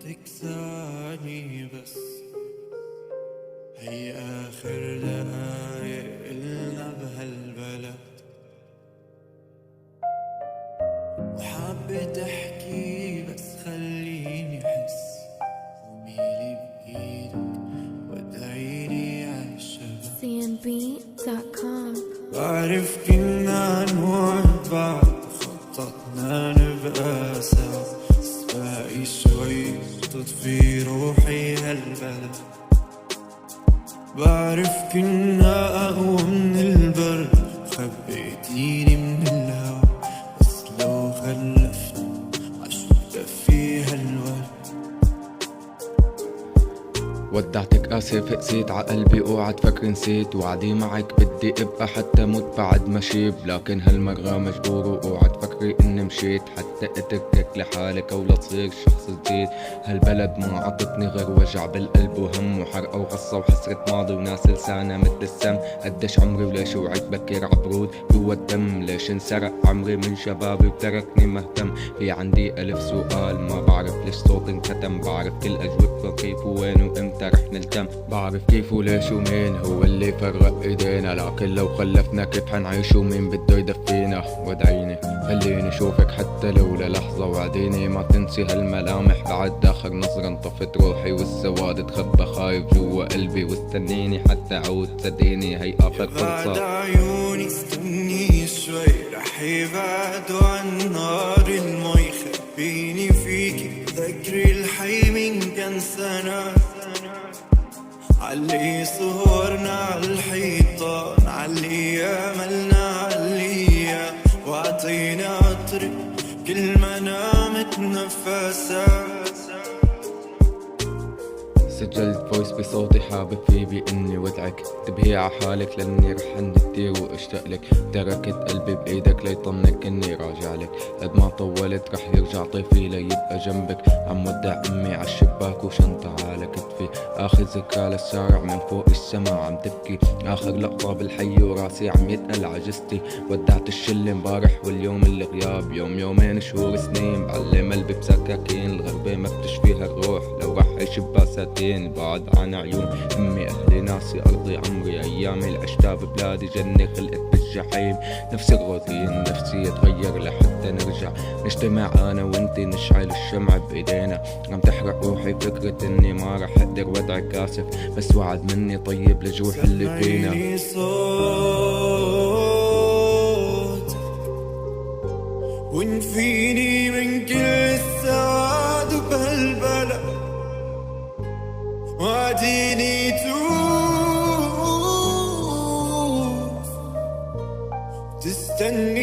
تكسرني بس هي آخر دقايق إلنا بهالبلد، وحابة أحكي بس خليني أحس، وميلي بإيدك وادعيلي عالشباب. cnb.com. بعرف كنا نوعد بعض، خططنا نبقى سوا، بس باقي شوي تطفي روحي هالبلد. بعرف كنا أقوى من البرد، خبيتيني من الهوا، بس لو خلفنا عشو بكفي هالورد. ودعتك آسف قسيت عقلبي اوعى تفكر نسيت، وعدي معك بدي ابقى حتى موت بعد ما شيب، لكن هالمرة مجبور واوعى تفكري اني مشيت حتى اتركك لحالك او لتصير شخص جديد. هالبلد ما عطتني غير وجع بالقلب وهم وحرقة وغصة وحسرة ماضي وناس لسانة مثل السم. قديش عمري وليش وعيت بكير عبرود جوا الدم، ليش انسرق عمري من شبابي وتركني مهتم. في عندي ألف سؤال ما بعرف ليش صوتي انكتم، بعرف كل أجوبته كيف وين وامتى رح نلتم، بعرف كيف وليش ومين هو اللي فرق ايدينا، لكن لو خلفنا كيف حنعيش ومين بده يدفينا. وادعيني خليني اشوفك حتى لو للحظة، وعديني ما تنسي هالملامح بعد اخر نظرة. انطفت روحي والسواد تخبى خايف جوا قلبي، واستنيني حتى اعود صدقيني هي اخر فرصة. بعد عيوني استني شوي رح يبعدوا عن نار المي، خبيني فيكي ذكري الحي من كان سنة، علي صورنا عالحيطان، علي املنا عليا، واعطينا طريق كل ما نامت نفسها. سجلت فويس بصوتي حابب فيه بإني ودعك، انتبهي عحالك لأني رح عند كتير واشتاق لك. تركت قلبي بإيدك ليطمنك إني راجع لك، قد ما طولت رح يرجع طيفي ليبقى جنبك. عم ودع أمي عالشباك وشنطة على كتفي، آخر ذكرى للشارع من فوق السما عم تبكي، آخر لقطة بالحي وراسي عم يتقل عجزتي. ودعت الشلة مبارح واليوم اللي غياب، يوم يومين شهور سنين بعلم قلبي بسكاكين. الغربة ما بتشفيها الروح لو رح عيش ببساتين، بعد عن عيون امي اهلي ناسي ارضي عمري، ايامي اللي عشتها ببلادي جنة خلقت بالجحيم. نفسي الروتين نفسي يتغير لحتى نرجع نجتمع انا وانتي، نشعل الشمع بايدينا. عم تحرق روحي فكرة اني ما رح اقدر ودعك اسف، بس وعد مني طيب لجروح اللي فينا. سمعيني صوت وانفيني من كل السواد بهالبلد، واديني توف تستني